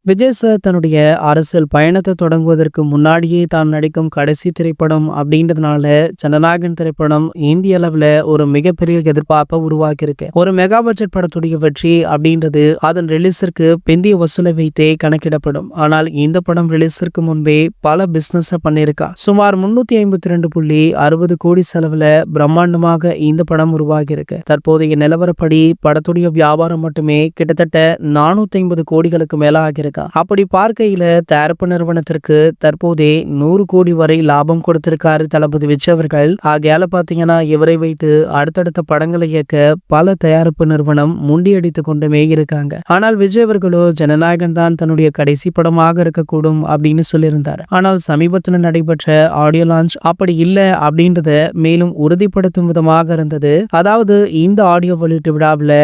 Vijay sir தன்னுடைய அரசியல் பயணத்தை தொடங்குவதற்கு முன்னாடியே தான் நடிக்கும் கடைசி திரைப்படம் அப்படின்றதுனால ஜனநாயகன் திரைப்படம் இந்திய அளவுல ஒரு மிகப்பெரிய எதிர்பார்ப்பை உருவாக்கியிருக்கு. ஒரு மெகா பட்ஜெட் படத்துடைய வெற்றி அப்படின்றது அதன் ரிலீஸிற்கு பிந்திய வசூலை வைத்தே கணக்கிடப்படும். ஆனால் இந்த படம் ரிலீஸிற்கு முன்பே பல பிசினஸ் பண்ணியிருக்கா. சுமார் 352.60 கோடி செலவுல பிரம்மாண்டமாக இந்த படம் உருவாகியிருக்கு. தற்போதைய நிலவரப்படி படத்துடைய வியாபாரம் மட்டுமே கிட்டத்தட்ட 450 கோடிகளுக்கு மேல ஆகியிருக்கு. அப்படி பார்க்கையில தயாரிப்பு நிறுவனத்திற்கு தற்போதே 100 கோடி வரை லாபம் கொடுத்திருக்காரு தளபதி விஜய் அவர்கள். ஆகையால பாத்தீங்கன்னா இவரை வைத்து அடுத்தடுத்த படங்களை இயக்க பல தயாரிப்பு நிறுவனம் முண்டியடித்துக் கொண்டுமே இருக்காங்க. ஆனால் விஜய் அவர்களோ ஜனநாயகன் தான் தன்னுடைய கடைசி படமாக இருக்கக்கூடும் அப்படின்னு சொல்லியிருந்தார். ஆனால் சமீபத்தில் நடைபெற்ற ஆடியோ லான்ச் அப்படி இல்லை அப்படின்றத மேலும் உறுதிப்படுத்தும் விதமாக இருந்தது. அதாவது இந்த ஆடியோ வெளியீட்டு விழாவில்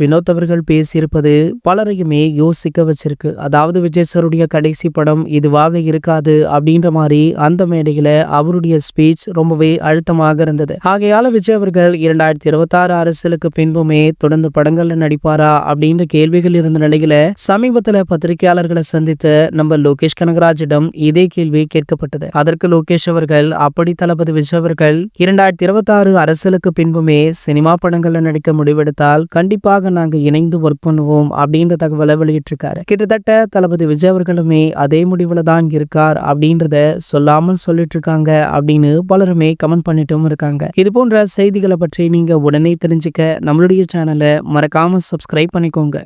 வினோத் அவர்கள் பேசியிருப்பது பலரையுமே யோசிக்க வச்சிருக்கு. அதாவது விஜய் சாருடைய கடைசி படம் இதுவாக இருக்காது அப்படின்ற மாதிரி அந்த மேடையில அவருடைய ஸ்பீச் ரொம்பவே அழுத்தமாக இருந்தது. ஆகையால விஜய் அவர்கள் 2026 அரசியலுக்கு பின்புமே தொடர்ந்து படங்கள்ல நடிப்பாரா அப்படின்ற கேள்விகள் இருந்த நிலையில சமீபத்துல பத்திரிகையாளர்களை சந்தித்த நம்ம லோகேஷ் கனகராஜிடம் இதே கேள்வி கேட்கப்பட்டது. அதற்கு லோகேஷ் அவர்கள் அப்படி தளபதி விஜய் அவர்கள் 2026 அரசியலுக்கு பின்புமே சினிமா படங்கள்ல நடிக்க முடிவெடுத்தால் கண்டிப்பாக நாங்க இணைந்து ஒர்க் பண்ணுவோம் அப்படின்ற தகவலை வெளியிட்டிருக்காரு. கிட்டத்தட்ட தளபதி விஜய் அவர்களுமே அதே முடிவுல தான் இருக்கார் அப்படின்றத சொல்லாமல் சொல்லிட்டு இருக்காங்க அப்படின்னு பலருமே கமெண்ட் பண்ணிட்டும் இருக்காங்க. இது போன்ற செய்திகளை பற்றி நீங்க உடனே தெரிஞ்சுக்க நம்மளுடைய சேனலை மறக்காம சப்ஸ்கிரைப் பண்ணிக்கோங்க.